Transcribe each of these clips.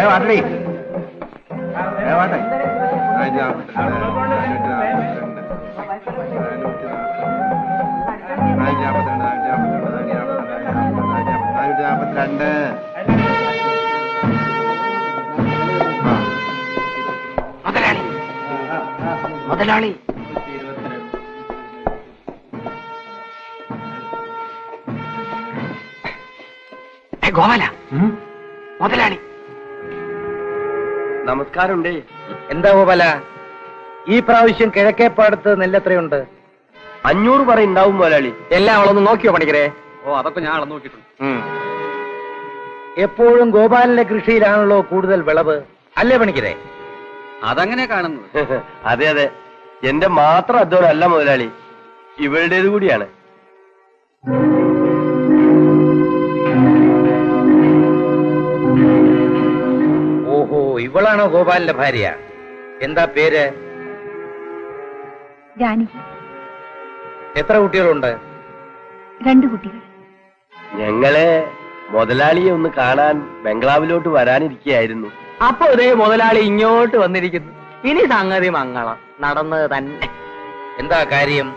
വാട്ടടി വാട്ടെ. 442. മുതലാളി ഗോപാല, മുതലാളി. നമസ്കാരമുണ്ട്. എന്താ ഗോപാല, ഈ പ്രാവശ്യം കിഴക്കേപ്പാടത്ത് നെല്ലെത്രയുണ്ട്? 500 പറ ഉണ്ടാവും മുതലാളി. എല്ലാം അവളൊന്ന് നോക്കിയോ പണിക്കരെ? ഓ, അതൊക്കെ ഞാൻ അളന്ന് നോക്കിയിട്ടുണ്ട്. എപ്പോഴും ഗോപാലിന്റെ കൃഷിയിലാണല്ലോ കൂടുതൽ വിളവ്, അല്ലേ പണിക്കരെ? അതങ്ങനെ കാണുന്നത്. അതെ അതെ, എന്റെ മാത്രം അധ്വാനം അല്ല മുതലാളി, ഇവളുടേത് കൂടിയാണ്. ഓഹോ, ഇവളാണോ ഗോപാലിന്റെ ഭാര്യ? എന്താ പേര്? ജാനകി. എത്ര കുട്ടികളുണ്ട്? 2 കുട്ടികൾ. ഞങ്ങളെ മുതലാളിയെ ഒന്ന് കാണാൻ ബംഗ്ലാവിലോട്ട് വരാനിരിക്കുകയായിരുന്നു. അപ്പൊ ഇതേ മുതലാളി ഇങ്ങോട്ട് വന്നിരിക്കുന്നു. ഇനി സംഗതി മംഗളം നടന്നത് തന്നെ. എന്താ കാര്യം?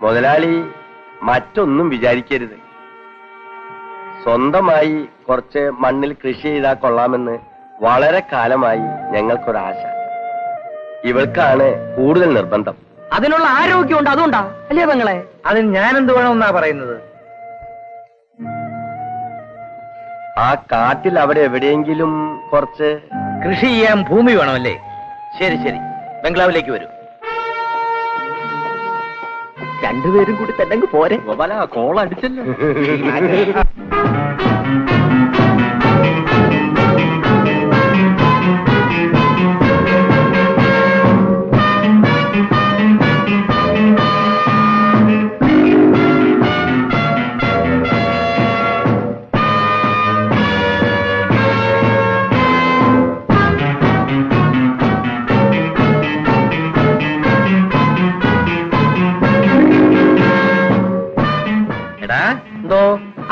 മുതലാളി മറ്റൊന്നും വിചാരിക്കരുത്. സ്വന്തമായി കുറച്ച് മണ്ണിൽ കൃഷി ചെയ്താൽ കൊള്ളാമെന്ന് വളരെ കാലമായി ഞങ്ങൾക്കൊരാശ. ഇവൾക്കാണ് കൂടുതൽ നിർബന്ധം. അതിനുള്ള ആരോഗ്യമുണ്ട്, അതുകൊണ്ടാ അല്ലേ പെങ്ങളെ? അതിന് ഞാൻ എന്ത് വേണമെന്നാ പറയുന്നത്? ആ കാട്ടിൽ അവിടെ എവിടെയെങ്കിലും കുറച്ച് കൃഷി ചെയ്യാൻ ഭൂമി വേണമല്ലേ? ശരി ശരി, ബംഗ്ലാവിലേക്ക് വരൂ. രണ്ടുപേരും കൂടി തന്നെ പോരെ. ഗോപാല, കോൾ അടിച്ചല്ലോ. എന്തോ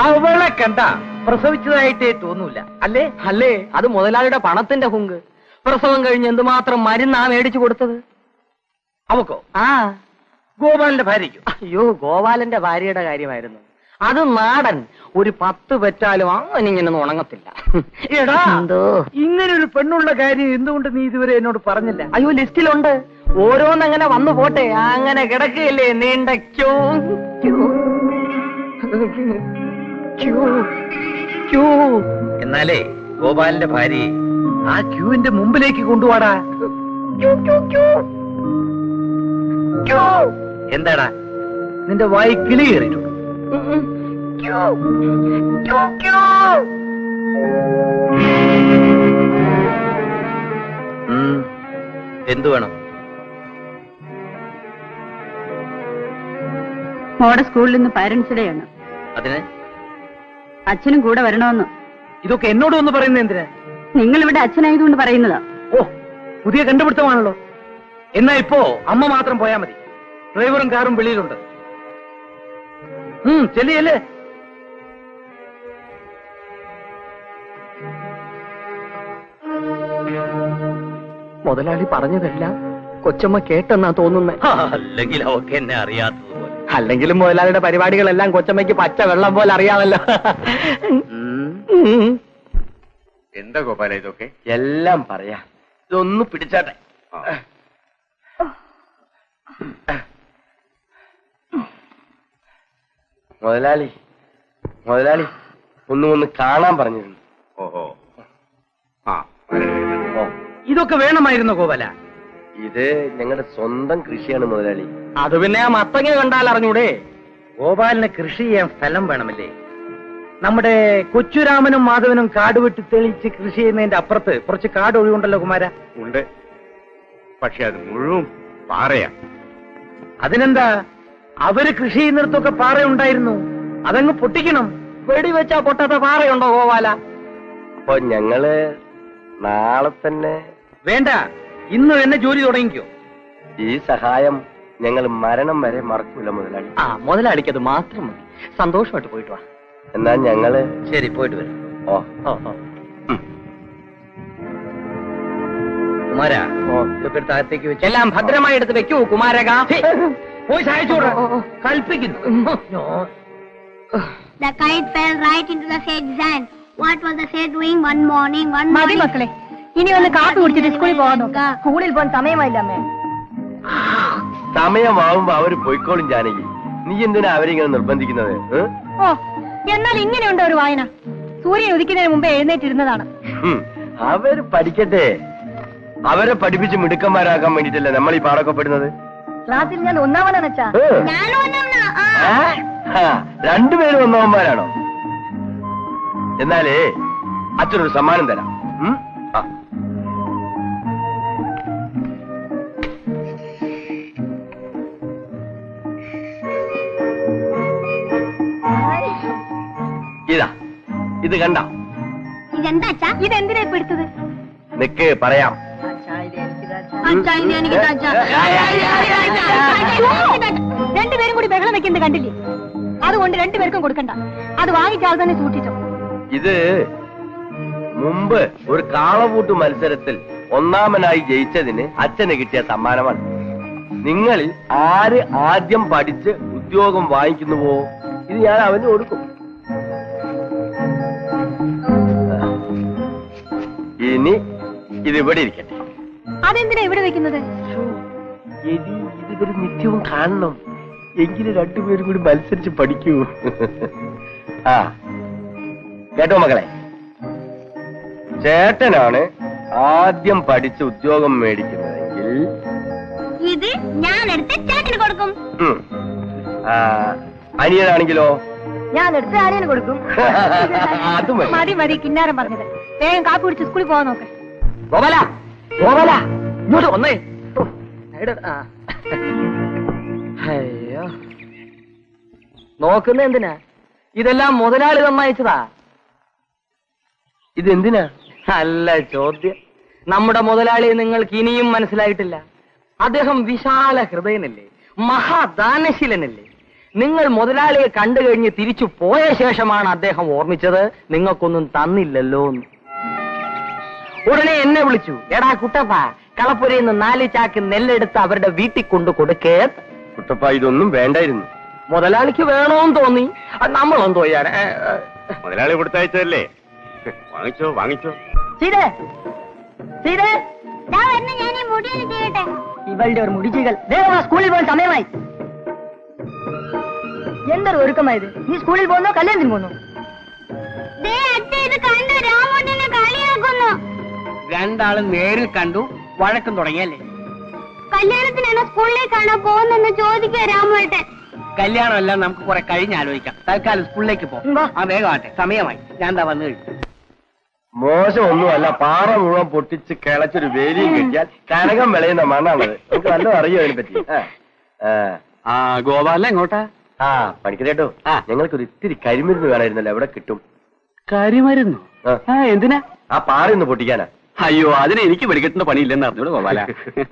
അവളെ കണ്ട പ്രസവിച്ചതായിട്ടേ തോന്നൂല, അല്ലേ? അല്ലേ, അത് മുതലാളിയുടെ പണത്തിന്റെ ഹുങ്ക്. പ്രസവം കഴിഞ്ഞ് എന്തുമാത്രം മരുന്നാ മേടിച്ചു കൊടുത്തത് അവക്കോ? ആ, ഗോപാലിന്റെ ഭാര്യയ്ക്കോ? അയ്യോ, ഗോപാലന്റെ ഭാര്യയുടെ കാര്യമായിരുന്നു. അത് നാടൻ. ഒരു 10 പെറ്റാലും അവനിങ്ങനെ ഉണങ്ങത്തില്ല. എടാ, എന്തോ ഇങ്ങനെ ഒരു പെണ്ണുള്ള കാര്യം എന്തുകൊണ്ട് നീ ഇതുവരെ എന്നോട് പറഞ്ഞില്ല? അയ്യോ, ലിസ്റ്റിലുണ്ട്. ഓരോന്നങ്ങനെ വന്നു പോട്ടെ, അങ്ങനെ കിടക്കുകയല്ലേ നീണ്ട ക്യൂ ക്യൂ ക്യൂ ക്യൂ. എന്നാലേ ഗോപാലിന്റെ ഭാര്യയെ ആ ക്യൂവിന്റെ മുമ്പിലേക്ക് കൊണ്ടുപോടാ. എന്താടാ നിന്റെ വായി കിളി കയറിയിട്ടു? എന്തു വേണം? മോടെ സ്കൂളിൽ നിന്ന് പാരന്റ്സ് ഡേ ആണ്. അതിന് അച്ഛനും കൂടെ വരണമെന്ന്. ഇതൊക്കെ എന്നോട് ഒന്ന് പറയുന്നത് എന്തിനാ? നിങ്ങൾ ഇവിടെ അച്ഛനായതുകൊണ്ട് പറയുന്നതാ. ഓ, പുതിയ കണ്ടുപിടുത്തമാണല്ലോ. എന്നാ ഇപ്പോ അമ്മ മാത്രം പോയാ മതി. ഡ്രൈവറും കാറും വെളിയിലുണ്ട്. ചെല്ലിയല്ലേ? മുതലാളി പറഞ്ഞതെല്ലാം കൊച്ചമ്മ കേട്ടെന്നാ തോന്നുന്നേ. അല്ലെങ്കിൽ അവക്ക് എന്നെ അറിയാത്തതുപോലെ. അല്ലെങ്കിലും മുതലാളിയുടെ പരിപാടികളെല്ലാം കൊച്ചമ്മയ്ക്ക് പച്ച വെള്ളം പോലെ അറിയാമല്ലോ. എന്താ ഗോപാല ഇതൊക്കെ? എല്ലാം പറയാ. ഇതൊന്ന് പിടിച്ചാട്ടെ. മുതലാളി മുതലാളി ഒന്ന് കാണാൻ പറഞ്ഞിരുന്നു. ഓഹോ, ഇതൊക്കെ വേണമായിരുന്നു ഗോപാല. ഇത് ഞങ്ങളുടെ സ്വന്തം കൃഷിയാണ് മുതലാളി. അത് പിന്നെ ആ മത്തങ്ങ കണ്ടാൽ അറിഞ്ഞൂടെ? ഗോപാലിന് കൃഷി ചെയ്യാൻ സ്ഥലം വേണമല്ലേ? നമ്മുടെ കൊച്ചുരാമനും മാധവനും കാട് വെട്ടി തെളിച്ച് കൃഷി ചെയ്യുന്നതിന്റെ അപ്പുറത്ത് കുറച്ച് കാട് ഒഴിവുണ്ടല്ലോ കുമാര? ഉണ്ട്, പക്ഷെ അത് മുഴുവൻ പാറയാ. അതിനെന്താ, അവര് കൃഷി ചെയ്യുന്നിടത്തൊക്കെ പാറ ഉണ്ടായിരുന്നു, അതങ്ങ് പൊട്ടിക്കണം. വെടിവെച്ചാ പൊട്ടാത്ത പാറയുണ്ടോ ഗോപാല? അപ്പൊ ഞങ്ങള് നാളെ തന്നെ. വേണ്ട, ഇന്ന് തന്നെ ജോലി തുടങ്ങിക്കോ. ഈ സഹായം ഞങ്ങൾ മരണം വരെ മറക്കൂല മുതലാളി. ആ മുതലാളിക്ക് അത് മാത്രം മതി. സന്തോഷമായിട്ട് പോയിട്ട് വാ. എന്നാ ഞങ്ങള് ശരി, പോയിട്ട് വരും. ഓ ഓ ഓ കുമാരാ, ഇതൊക്കെ ഒരു താഴത്തേക്ക് വെച്ച് എല്ലാം ഭദ്രമായി എടുത്ത് വെക്കൂ കുമാരക. പോയി സഹായിച്ചു കൽപ്പിക്കുന്നു. The kite fell right into the sage's hand. What was the sage doing one morning? മതി മക്കളെ, ഇനി ഒന്ന് കാപ്പി കുടിച്ചിട്ട് സ്കൂളിൽ പോകാൻ നോക്കാം. സ്കൂളിൽ പോകാൻ സമയമായില്ല അമ്മേ. സമയമാവുമ്പോ അവര് പൊയ്ക്കോളും ജാനകി. നീ എന്തിനാ അവരിങ്ങനെ നിർബന്ധിക്കുന്നത്? ഓ, എന്നാൽ ഇങ്ങനെയുണ്ടോ ഒരു വായന? സൂര്യൻ ഉദിക്കുന്നതിന് മുമ്പേ എഴുന്നേറ്റിരുന്നതാണ്. അവര് പഠിക്കട്ടെ. അവരെ പഠിപ്പിച്ച് മിടുക്കന്മാരാക്കാൻ വേണ്ടിട്ടല്ലേ നമ്മൾ ഈ പാടൊക്കെ പെടുന്നത്. ക്ലാസ്സിൽ ഞാൻ ഒന്നാമനാണ് അച്ഛാ. ഞാനും ഒന്നാമനാ. രണ്ടുപേരും ഒന്നാമന്മാരാണോ? എന്നാലേ അച്ഛനൊരു സമ്മാനം തരാം. ആ. ഇതാ, ഇത് കണ്ട. ഇതെന്താ അച്ഛാ? ഇതെന്തിനാ ഇപ്പൊ എടുത്തത്? നിക്ക് പറയാം. അച്ഛാ, ഇത് എനിക്ക് താ അച്ഛാ. രണ്ടുപേരും കൂടി ബഹളം വെക്കുന്നത് കണ്ടില്ലേ? അതുകൊണ്ട് രണ്ടുപേർക്കും കൊടുക്കണ്ട. അത് വാങ്ങിച്ചാൽ തന്നെ സൂക്ഷിച്ചോ. ഇത് മുമ്പ് ഒരു കാളപൂട്ട് മത്സരത്തിൽ ഒന്നാമനായി ജയിച്ചതിന് അച്ഛന് കിട്ടിയ സമ്മാനമാണ്. നിങ്ങളിൽ ആര് ആദ്യം പഠിച്ച് ഉദ്യോഗം വാങ്ങിക്കുന്നുവോ ഇത് ഞാൻ അവന് കൊടുക്കും. ഇനി ഇതിവിടെ ഇരിക്കട്ടെ. അതെന്തിനാ ഇവിടെ വെക്കുന്നത്? ഇതൊരു നിത്യവും കാണണം. എങ്കിലും രണ്ടുപേരും കൂടി മത്സരിച്ച് പഠിക്കൂ. ആ കേട്ടോ മക്കളെ, ചേട്ടനാണ് ആദ്യം പഠിച്ച് ഉദ്യോഗം മേടിക്കുന്നതെങ്കിൽ ഇത് ഞാൻ എടുത്ത് ചേട്ടന് കൊടുക്കും. അനിയനാണെങ്കിലോ? ഞാൻ എടുത്ത് ആരെയും കൊടുക്കും. അത് മതി. മതി മതി, കിന്നാരം പറഞ്ഞത്. വേഗം കാപ്പി കുടിച്ച് സ്കൂളിൽ പോകാൻ നോക്ക്. ഗോപാല, ഗോപാല, ഇങ്ങോട്ട് വന്നേ. അയ്യോ, നോക്കുന്ന എന്തിനാ? ഇതെല്ലാം മുതലാളി തന്നയച്ചതാ. ഇതെന്തിനാ? നല്ല ചോദ്യം. നമ്മുടെ മുതലാളിയെ നിങ്ങൾക്ക് ഇനിയും മനസ്സിലായിട്ടില്ല. അദ്ദേഹം വിശാല ഹൃദയനല്ലേ, മഹാദാനശീലനല്ലേ. നിങ്ങൾ മുതലാളിയെ കണ്ടു കഴിഞ്ഞ് തിരിച്ചു പോയ ശേഷമാണ് അദ്ദേഹം ഓർമ്മിച്ചത് നിങ്ങൾക്കൊന്നും തന്നില്ലല്ലോ. ഉടനെ എന്നെ വിളിച്ചു, എടാ കുട്ടപ്പ, കളപ്പുരയിൽ നിന്ന് 4 ചാക്ക് നെല്ലെടുത്ത് അവരുടെ വീട്ടിൽ കൊണ്ട് കൊടുക്കേ. കുട്ടപ്പ, ഇതൊന്നും വേണ്ടായിരുന്നു. മുതലാളിക്ക് വേണോന്ന് തോന്നി. നമ്മളൊന്നും തോയ്യാൻ. മുതലാളി കൊടുത്തയച്ചതല്ലേ, വാങ്ങിച്ചോ വാങ്ങിച്ചോ. ഞാൻ ഈ മുടിയൊന്ന് ചെയ്യട്ടെ. ഇവളുടെ ഒരു മുടിച്ചികൾ. സ്കൂളിൽ പോകാൻ സമയമായി. എന്തൊരു ഒരുക്കമായത്? നീ സ്കൂളിൽ പോകുന്നോ കല്യാണത്തിന് പോകുന്നു? അച്ഛൻ ഇത് കണ്ടു, രാമോട്ടിനെ കളിയാക്കുന്നു. രണ്ടാളും നേരിൽ കണ്ടു, വഴക്കം തുടങ്ങിയല്ലേ? കല്യാണത്തിനാണോ സ്കൂളിലേക്കാണോ പോകുന്നെന്ന് ചോദിക്കുക രാമോട്ടെ. കല്യാണമെല്ലാം നമുക്ക് കുറെ കഴിഞ്ഞ് ആലോചിക്കാം. തൽക്കാലം സ്കൂളിലേക്ക് പോകും. ആ വേഗമാട്ടെ, സമയമായി. ഞാൻ എന്താ വന്നു കഴിഞ്ഞു. മോശമൊന്നുമല്ല, പാറ മുഴുവൻ പൊട്ടിച്ച് കിളച്ചൊരു വേലിയും കിട്ടിയാൽ കനകം വിളയുന്ന മണ്ണാണത്. നമുക്ക് നല്ലത് അറിയോ അതിനെ പറ്റി. ആ ഗോപാല എങ്ങോട്ടാ? ആ പണിക്കരേട്ടോ, ഞങ്ങൾക്കൊരു ഇത്തിരി കരിമരുന്ന് വേണമായിരുന്നല്ലോ. എവിടെ കിട്ടും? കരിമരുന്നു? എന്തിനാ? ആ പാറയൊന്ന് പൊട്ടിക്കാനാ. അയ്യോ, അതിന് എനിക്ക് വെടിക്കെട്ടുന്ന പണിയില്ലെന്ന് അറിഞ്ഞോളൂ ഗോപാല.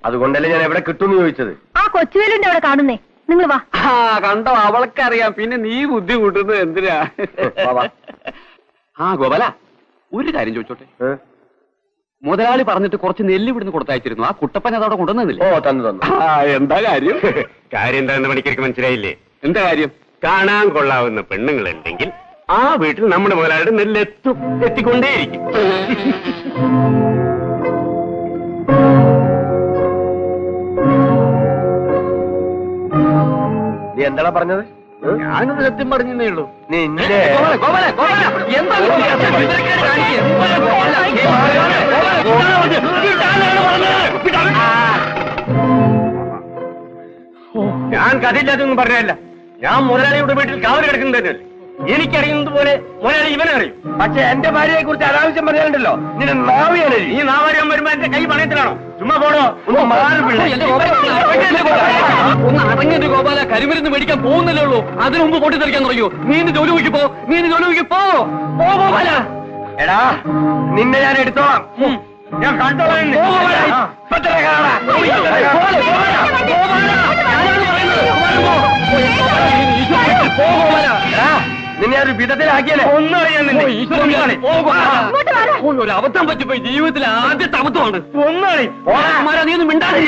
അതുകൊണ്ടല്ലേ ഞാൻ എവിടെ കിട്ടും ചോദിച്ചത്. ആ കൊച്ചുവേലുണ്ട് അവിടെ കാണുന്നേ. നിങ്ങൾ വാ. കണ്ടോ, അവൾക്കറിയാം. പിന്നെ നീ ബുദ്ധി കൂട്ടുന്നത് എന്തിനാ? ആ ഗോപാല, ഒരു കാര്യം ചോദിച്ചോട്ടെ. മുതലാളി പറഞ്ഞിട്ട് കുറച്ച് നെല്ല് ഇവിടുന്ന് കൊടുത്തയച്ചിരുന്നു. ആ കുട്ടപ്പൻ അതവിടെ കൊണ്ടുവന്നില്ലേ? ഓ, തന്നു തന്നു. എന്താ കാര്യം? കാര്യം എന്താണെന്ന് പണിക്കർക്ക് മനസ്സിലായില്ലേ? എന്താ കാര്യം? കാണാൻ കൊള്ളാവുന്ന പെണ്ണുങ്ങളുണ്ടെങ്കിൽ ആ വീട്ടിൽ നമ്മുടെ മുതലാളിയുടെ നെല്ല് എത്തിക്കൊണ്ടേയിരിക്കും. നീ എന്താ പറഞ്ഞത്? ഞാനത് സത്യം പറഞ്ഞേ ഉള്ളൂ. നിന്നെ ഞാൻ കഥയില്ലാതൊന്നും പറഞ്ഞല്ല. ഞാൻ മുതലാളിയുടെ വീട്ടിൽ കാവൽ കിടക്കുന്നതല്ലേ. എനിക്കറിയുന്നത് പോലെ മുതലാളി ഇവനെ അറിയും. പക്ഷെ എന്റെ ഭാര്യയെ കുറിച്ച് അനാവശ്യം പറയാനുണ്ടല്ലോ. നിന്നെ നാവിയാണ്. ഈ നാവാര്യം വരുമ്പോ എന്റെ കൈ പണയത്തിലാണോ? ചുമ്മാ പോടോ. ഒന്ന് അടങ്ങിന്റെ ഗോപാല, കരിമരുന്ന് മേടിക്കാൻ പോകുന്നല്ലേ ഉള്ളൂ. അതിനു മുമ്പ് പൊട്ടിത്തെറിക്കാൻ തുടങ്ങിയോ? നീ ഇന്ന് ജോലി നോക്കി പോ, നീ ഇന്ന് ജോലി നോക്കി പോ. ഗോപാല, എടാ, നിന്നെ ഞാൻ എടുത്തോളാം. ഞാൻ കണ്ടോളാം. നിന്നെ ഒരു വിധത്തിലാക്കിയല്ലേ ഒരു അബദ്ധം പറ്റിപ്പോയി, ജീവിതത്തിൽ ആദ്യത്തെ അബദ്ധമാണ്. നീ ഒന്നും മിണ്ടാതി.